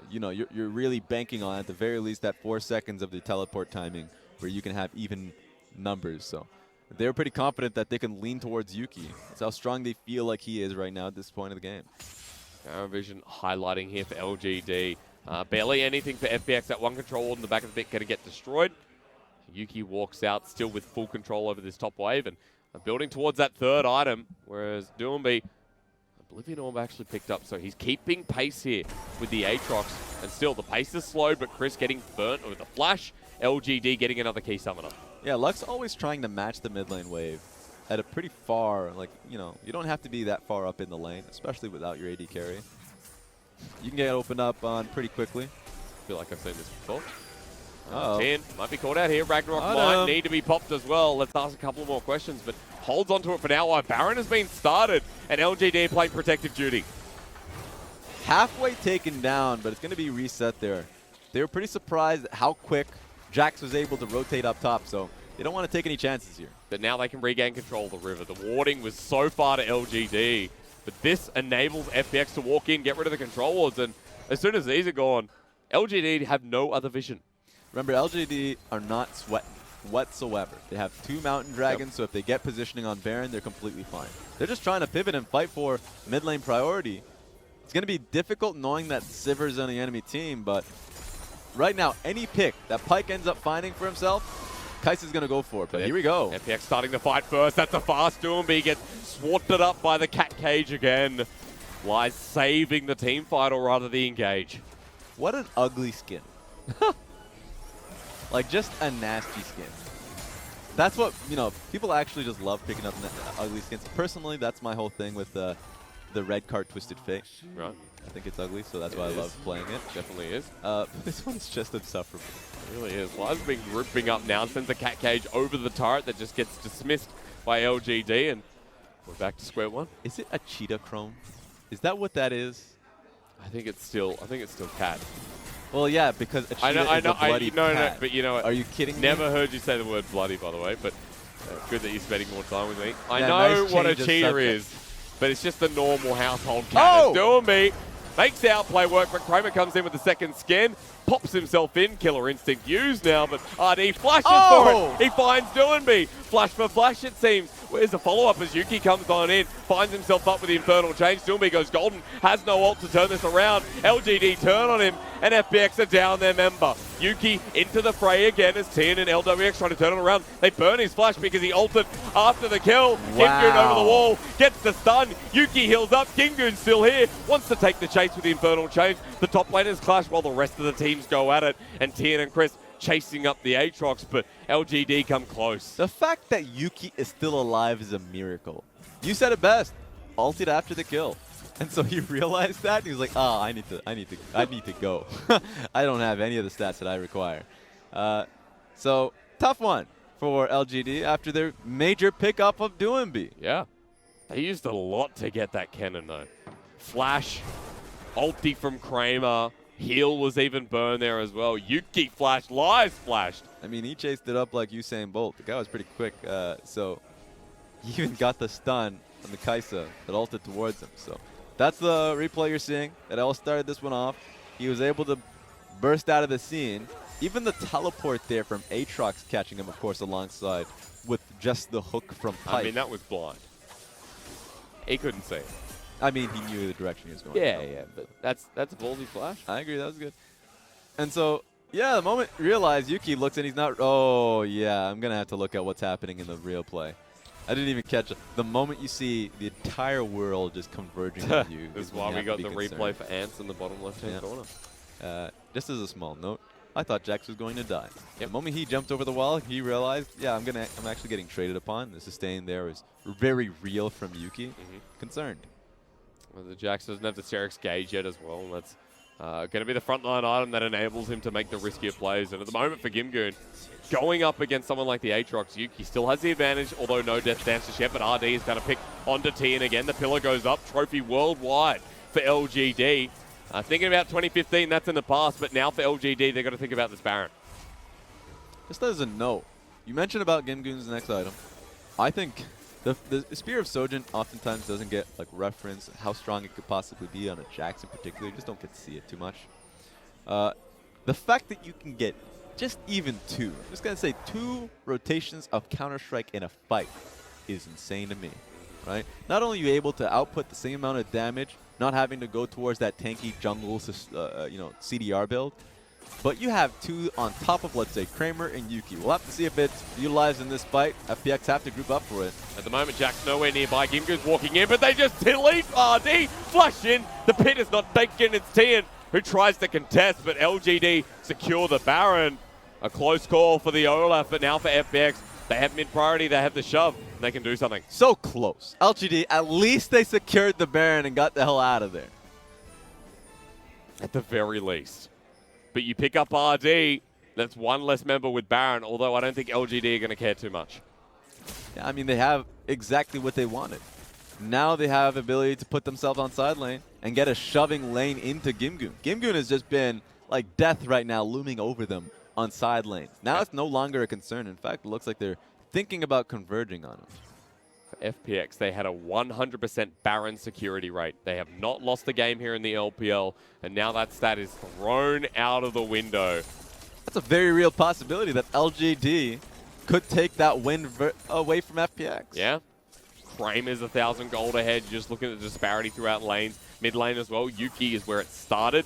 You know, you're really banking on, at the very least, that 4 seconds of the teleport timing where you can have even numbers. So they're pretty confident that they can lean towards Yuuki. That's how strong they feel like he is right now at this point of the game. Our vision highlighting here for LGD. Barely anything for FPX. That one control in the back of the pit going to get destroyed. Yuuki walks out still with full control over this top wave and building towards that third item, whereas Doinb, Oblivion Orb actually picked up, so he's keeping pace here with the Aatrox, and still the pace is slowed, but Chris getting burnt with a flash, LGD getting another key summoner. Yeah, Lux always trying to match the mid lane wave at a pretty far, like, you know, you don't have to be that far up in the lane, especially without your AD carry. You can get opened up on pretty quickly. I feel like I've seen this before. Tain might be caught out here. Ragnarok might need to be popped as well. Let's ask a couple more questions, but holds on to it for now while Baron has been started and LGD playing protective duty. Halfway taken down, but it's going to be reset there. They were pretty surprised at how quick Jax was able to rotate up top, so they don't want to take any chances here. But now they can regain control of the river. The warding was so far to LGD, but this enables FPX to walk in, get rid of the control wards, and as soon as these are gone, LGD have no other vision. Remember, LGD are not sweating whatsoever. They have 2 Mountain Dragons, so if they get positioning on Baron, they're completely fine. They're just trying to pivot and fight for mid lane priority. It's going to be difficult knowing that Sivir's on the enemy team, but right now, any pick that Pyke ends up finding for himself, Kai'Sa's going to go for it, but here we go. FPX starting to fight first. That's a fast Doinb. Gets swatted up by the cat cage again. Lies saving the team fight or rather the engage. What an ugly skin. Like, just a nasty skin. That's what, you know, people actually just love picking up ugly skins. Personally, that's my whole thing with the red card Twisted Fate. Right. I think it's ugly, so that's why I love playing it. Definitely is. This one's just insufferable. It really is. Lies being ripping up now and sends a cat cage over the turret that just gets dismissed by LGD, and we're back to square one. Is it a cheetah chrome? Is that what that is? I think it's still cat. Well, yeah, because a cheetah is a bloody cat. No, but you know what? Are you kidding me? Never heard you say the word bloody, by the way, but good that you're spending more time with me. I Yeah, know nice what a change of cheetah subject. is, but it's just the normal household cat. It's Doinb makes the outplay work, but Kramer comes in with the second skin, pops himself in, killer instinct used now, but RD flashes for it. He finds Doinb. Flash for flash, it seems. Where's the follow-up as Yuuki comes on in, finds himself up with the Infernal Change. Doinb goes golden, has no ult to turn this around. LGD turn on him, and FPX are down their member. Yuuki into the fray again as Tain and LWX trying to turn it around. They burn his flash because he ulted after the kill. GimGoon over the wall, gets the stun. Yuuki heals up, GimGoon's still here, wants to take the chase with the Infernal Change. The top laners clash while the rest of the teams go at it, and Tain and Chris chasing up the Aatrox, but LGD come close. The fact that Yuuki is still alive is a miracle. You said it best. Ulted after the kill. And so he realized that, and he was like, oh, I need to go. I don't have any of the stats that I require. So, tough one for LGD after their major pickup of Doinb. Yeah. They used a lot to get that cannon, though. Flash, ulti from Kramer, heal was even burned there as well. Yuuki flashed, Lies flashed. I mean, he chased it up like Usain Bolt. The guy was pretty quick, so he even got the stun on the Kai'Sa that ulted towards him. So that's the replay you're seeing. It all started this one off. He was able to burst out of the scene. Even the teleport there from Aatrox catching him, of course, alongside with just the hook from Pyke. I mean, that was blind. He couldn't see it. I mean, he knew the direction he was going. Yeah, yeah, but that's a ballsy flash. I agree. That was good. And so, yeah, the moment you realize Yuuki looks and he's not. Oh, yeah, I'm going to have to look at what's happening in the real play. I didn't even catch it. The moment you see the entire world just converging on you. This is why we got the replay for Ants in the bottom left-hand corner. Just as a small note, I thought Jax was going to die. Yep. The moment he jumped over the wall, he realized, yeah, I'm actually getting traded upon. The sustain there is very real from Yuuki. Concerned. Well, the Jax doesn't have the Serix gauge yet as well, and that's going to be the frontline item that enables him to make the riskier plays. And at the moment for GimGoon, going up against someone like the Aatrox, Yuuki still has the advantage, although no death stance just yet, but RD is going to pick onto Tain again. The pillar goes up, trophy worldwide for LGD. Thinking about 2015, that's in the past, but now for LGD, they've got to think about this Baron. Just as a note, you mentioned about GimGoon's next item. I think the Spear of Sojin oftentimes doesn't get like reference how strong it could possibly be on a Jax in particular. You just don't get to see it too much. The fact that you can get just even two, I'm just going to say 2 rotations of Counter-Strike in a fight is insane to me, right? Not only are you able to output the same amount of damage, not having to go towards that tanky jungle, CDR build, but you have 2 on top of, let's say, Kramer and Yuuki. We'll have to see if it's utilized in this fight. FPX have to group up for it. At the moment, Jack's nowhere nearby. GimGoon's walking in, but they just delete RD. Flush in. The pit is not taken. It's Tain who tries to contest, but LGD secure the Baron. A close call for the Olaf, but now for FPX. They have mid-priority. They have the shove. And they can do something. So close. LGD, at least they secured the Baron and got the hell out of there. At the very least. But you pick up RD, that's 1 less member with Baron, although I don't think LGD are going to care too much. Yeah, I mean, they have exactly what they wanted. Now they have ability to put themselves on side lane and get a shoving lane into GimGoon. GimGoon has just been like death right now looming over them on side lanes. Now it's no longer a concern. In fact, it looks like they're thinking about converging on him. For FPX, they had a 100% Baron security rate. They have not lost a game here in the LPL, and now that stat is thrown out of the window. That's a very real possibility that LGD could take that win away from FPX. Yeah. Kramer's 1,000 gold ahead. You're just looking at the disparity throughout lanes. Mid lane as well. Yuuki is where it started.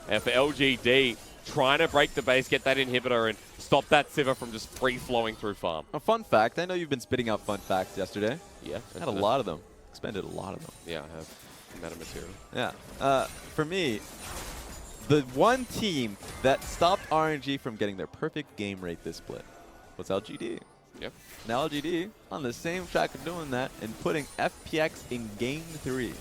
And for LGD, trying to break the base, get that inhibitor, and stop that Sivir from just free-flowing through farm. A fun fact. I know you've been spitting out fun facts yesterday. Yeah. Had a lot of them. Expended a lot of them. Yeah, I have meta material. Yeah. For me, the one team that stopped RNG from getting their perfect game rate this split was LGD. Yep. Now LGD on the same track of doing that and putting FPX in Game 3.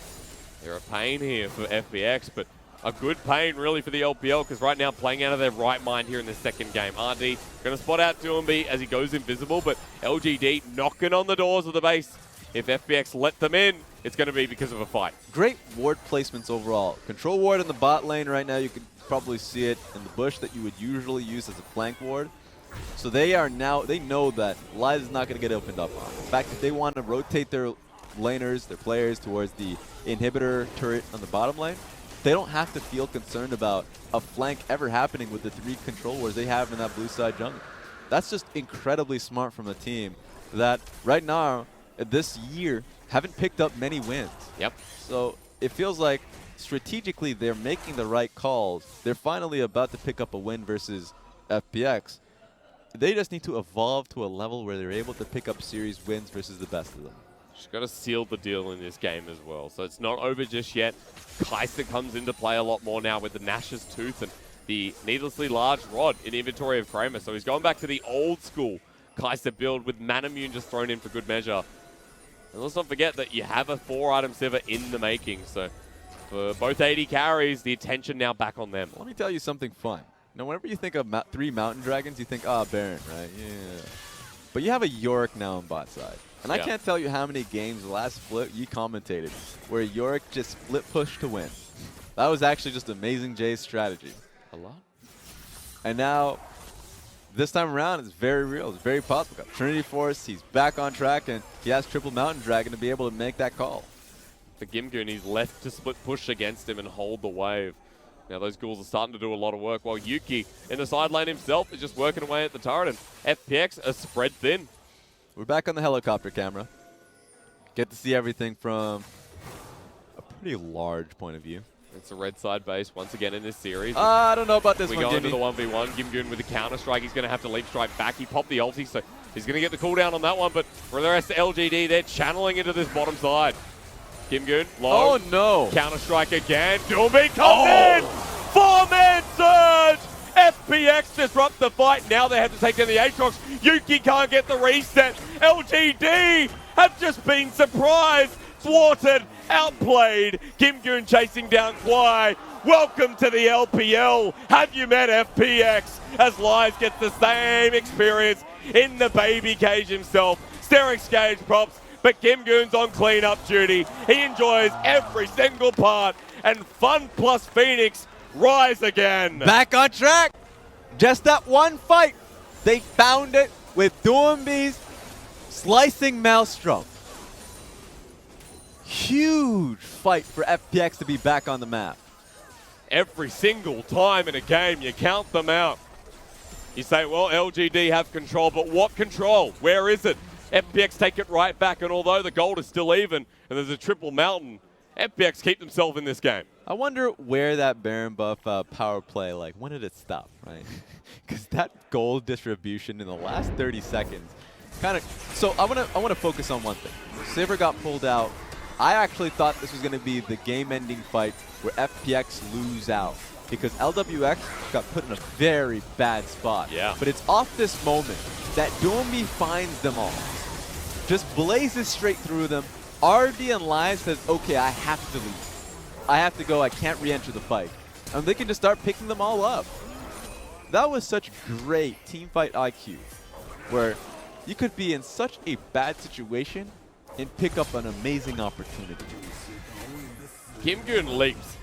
They're a pain here for FPX, but a good pain really for the LPL, because right now playing out of their right mind here in the second game. RD going to spot out Doinb as he goes invisible, but LGD knocking on the doors of the base. If FPX let them in, it's going to be because of a fight. Great ward placements overall. Control ward in the bot lane right now. You can probably see it in the bush that you would usually use as a flank ward. So they are now, they know that Liz is not going to get opened up on. In fact, if they want to rotate their laners, their players towards the inhibitor turret on the bottom lane, they don't have to feel concerned about a flank ever happening with the 3 control wards they have in that blue side jungle. That's just incredibly smart from a team that right now, this year, haven't picked up many wins. Yep. So it feels like strategically they're making the right calls. They're finally about to pick up a win versus FPX. They just need to evolve to a level where they're able to pick up series wins versus the best of them. Just got to seal the deal in this game as well. So it's not over just yet. Kai'Sa comes into play a lot more now with the Nash's Tooth and the needlessly large rod in inventory of Kramer. So he's going back to the old school Kai'Sa build with Manamune just thrown in for good measure. And let's not forget that you have a 4-item Sivir in the making. So for both AD carries, the attention now back on them. Let me tell you something fun. Now, whenever you think of 3 Mountain Dragons, you think, ah, Baron, right? Yeah. But you have a Yorick now on bot side. And I can't tell you how many games the last split you commentated where Yorick just split push to win. That was actually just Amazing Jay's strategy. A lot. And now, this time around, it's very real. It's very possible. Got Trinity Force, he's back on track, and he has triple Mountain Dragon to be able to make that call. For GimGoon, he's left to split push against him and hold the wave. Now those ghouls are starting to do a lot of work, while Yuuki in the side lane himself is just working away at the turret, and FPX are spread thin. We're back on the helicopter camera. Get to see everything from a pretty large point of view. It's a red side base once again in this series. I don't know about this we one, go into Gimme. the 1v1. GimGoon with the counter strike. He's going to have to leap strike back. He popped the ulti, so he's going to get the cooldown on that one. But for the rest of LGD, they're channeling into this bottom side. GimGoon, low. Oh, no. Counter strike again. Doinb comes in! 4-man surge! FPX disrupt the fight. Now they have to take down the Aatrox. Yuuki can't get the reset. LGD have just been surprised, thwarted, outplayed. GimGoon chasing down Kwai. Welcome to the LPL. Have you met FPX? As Lies gets the same experience in the baby cage himself. Sterix cage props, but GimGoon's on cleanup duty. He enjoys every single part, and FunPlus Phoenix rise again. Back on track. Just that one fight. They found it with Doinb's slicing maelstrom. Huge fight for FPX to be back on the map. Every single time in a game, you count them out. You say, well, LGD have control, but what control? Where is it? FPX take it right back, and although the gold is still even, and there's a triple mountain, FPX keep themselves in this game. I wonder where that Baron buff power play, like, when did it stop, right? Because that gold distribution in the last 30 seconds, kind of. So I want to focus on one thing. Sivir got pulled out. I actually thought this was going to be the game-ending fight where FPX lose out because LWX got put in a very bad spot. Yeah. But it's off this moment that Doinb finds them all. Just blazes straight through them. RD and Live says, okay, I have to leave. I have to go. I can't re-enter the fight. And they can just start picking them all up. That was such great teamfight IQ where you could be in such a bad situation and pick up an amazing opportunity. GimGoon leaps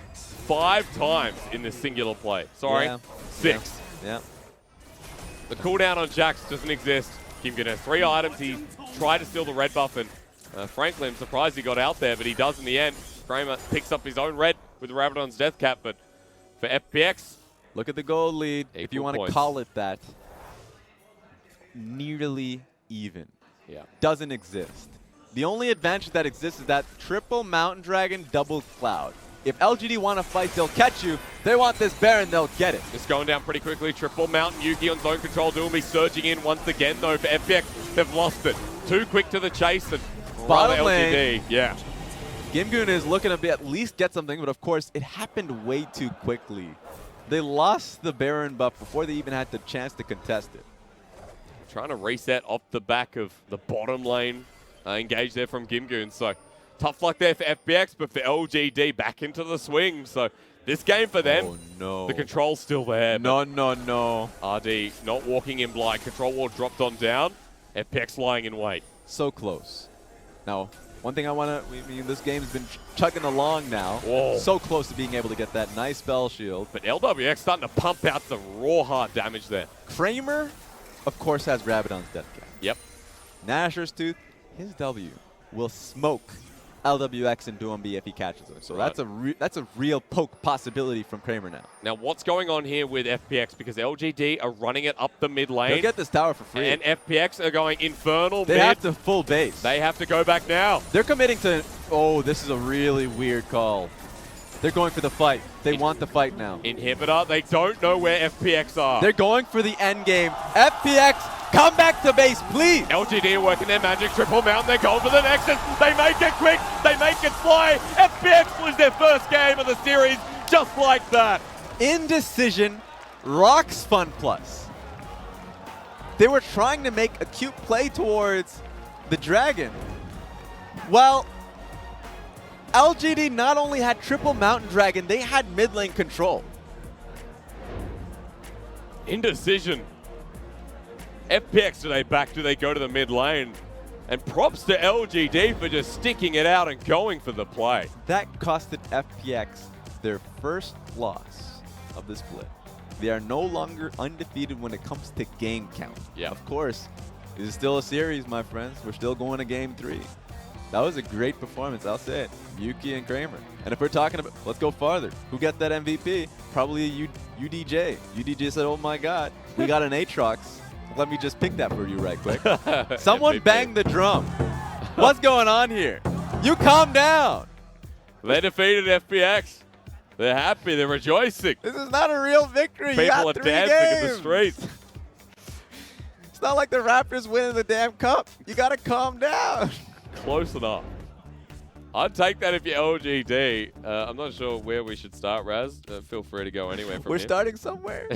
5 times in this singular play. Sorry, Yeah. 6. Yeah. The cooldown on Jax doesn't exist. GimGoon has 3 items. He tried to steal the red buff, and frankly, I'm surprised he got out there, but he does in the end. Kramer picks up his own red with Rabadon's death cap, but for FPX, Look at the goal lead, if you Equal want to points. call it that. Nearly even. yeah. Doesn't exist. The only advantage that exists is that triple Mountain Dragon, double Cloud. If LGD want to fight, they'll catch you. They want this Baron, they'll get it. It's going down pretty quickly. Triple Mountain, Yuuki on zone control. Doinb surging in once again, though, for FPX. They've lost it. Too quick to the chase, and rather Bottom lane. LGD. Yeah. GimGoon is looking to at least get something, but of course, it happened way too quickly. They lost the Baron buff before they even had the chance to contest it. Trying to reset off the back of the bottom lane engage there from GimGoon. So tough luck there for FPX, but for LGD back into the swing. So this game for them, Oh, no. the control's still there. No, no, no. RD not walking in blind. Control wall dropped on down. FPX lying in wait. So close. Now, one thing I want to, this game's been chugging along now. Whoa. So close to being able to get that nice spell shield. But LWX starting to pump out the raw hard damage there. Kramer, of course, has Rabadon's death cap. Yep. Nasher's Tooth, his W will smoke LWX and Doinb if he catches him. So Right. that's a real poke possibility from Kramer now. Now what's going on here with FPX? Because LGD are running it up the mid lane. They'll get this tower for free. And FPX are going infernal They mid. have to full base. They have to go back now. They're committing to, oh, this is a really weird call. They're going for the fight. They want the fight now. Inhibitor, they don't know where FPX are. They're going for the end game. FPX, come back to base, please. LGD are working their magic. Triple Mountain, they're going for the Nexus. They make it quick. They make it fly. FPX lose their first game of the series just like that. Indecision rocks FunPlus. They were trying to make a cute play towards the Dragon. Well, LGD not only had triple Mountain Dragon, they had mid lane control. Indecision. FPX, do they back? Do they go to the mid lane? And props to LGD for just sticking it out and going for the play. That costed FPX their first loss of the split. They are no longer undefeated when it comes to game count. Yeah. Of course, this is still a series, my friends. We're still going to game 3. That was a great performance, I'll say it. Yuuki and Kramer. And if we're talking about, let's go farther. Who got that MVP? Probably UDJ. UDJ said, oh my God, we got an Aatrox. Let me just pick that for you right quick. Someone MVP. bang the drum. What's going on here? You calm down. They defeated FPX. They're happy. They're rejoicing. This is not a real victory. People you are got 3 dancing in the games. streets. It's not like the Raptors winning the damn cup. You got to calm down. Close enough. I'd take that if you're LGD. I'm not sure where we should start, Raz. Feel free to go anywhere from We're here. starting somewhere.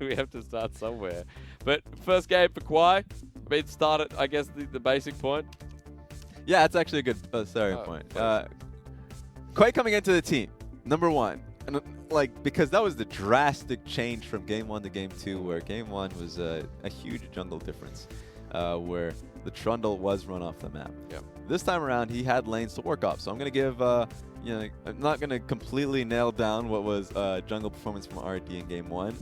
We have to start somewhere. But first game for Kwai. It started, I guess, the basic point. Yeah, that's actually a good starting point. Quite coming into the team, number 1. And because that was the drastic change from game 1 to game 2, where game 1 was a huge jungle difference, where the Trundle was run off the map. Yeah. This time around, he had lanes to work off. So I'm going to give, I'm not going to completely nail down what was jungle performance from RD in game 1,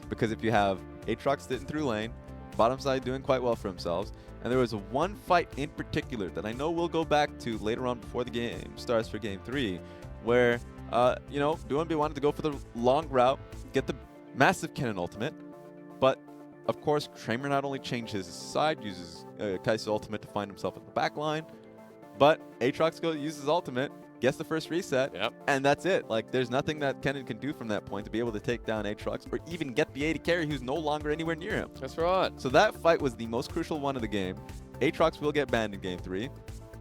because if you have Aatrox sitting through lane, bottom side doing quite well for themselves, and there was one fight in particular that I know we'll go back to later on before the game starts for game 3, where Doinb wanted to go for the long route, get the massive cannon ultimate, but of course Kramer not only changed his side, uses Kai'Sa ultimate to find himself at the back line, but Aatrox uses ultimate, gets the first reset, and that's it. Like, there's nothing that Kennen can do from that point to be able to take down Aatrox or even get the AD carry who's no longer anywhere near him. That's right. So that fight was the most crucial one of the game. Aatrox will get banned in game 3.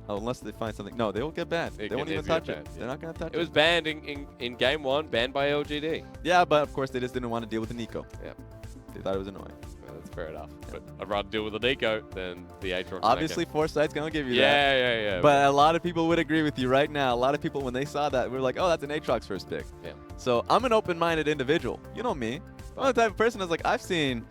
Unless they find something. No, they will get banned. They won't even touch it. They're not going to touch it. It was banned in game 1, banned by LGD. Yeah, but of course they just didn't want to deal with the Nico. Yeah. They thought it was annoying. Well, that's fair enough. But I'd rather deal with the Nico than the Aatrox. Obviously, Foresight's going to give you that. Yeah. But a lot of people would agree with you right now. A lot of people, when they saw that, were like, oh, that's an Aatrox first pick. Yeah. So I'm an open-minded individual. You know me. I'm the type of person that's like, I've seen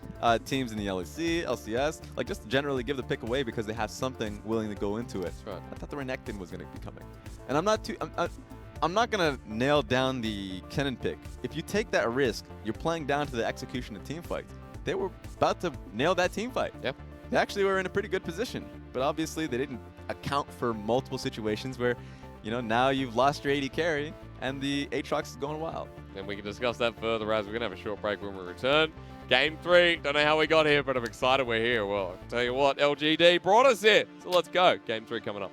teams in the LEC, LCS, just generally give the pick away because they have something willing to go into it. That's right. I thought the Renekton was going to be coming. And I'm not going to nail down the Kennen pick. If you take that risk, you're playing down to the execution of team fight. They were about to nail that team fight. Yep. They actually were in a pretty good position. But obviously, they didn't account for multiple situations where, now you've lost your AD carry and the Aatrox is going wild. And we can discuss that further as we're going to have a short break when we return. Game 3. Don't know how we got here, but I'm excited we're here. Well, I'll tell you what, LGD brought us here. So let's go. Game 3 coming up.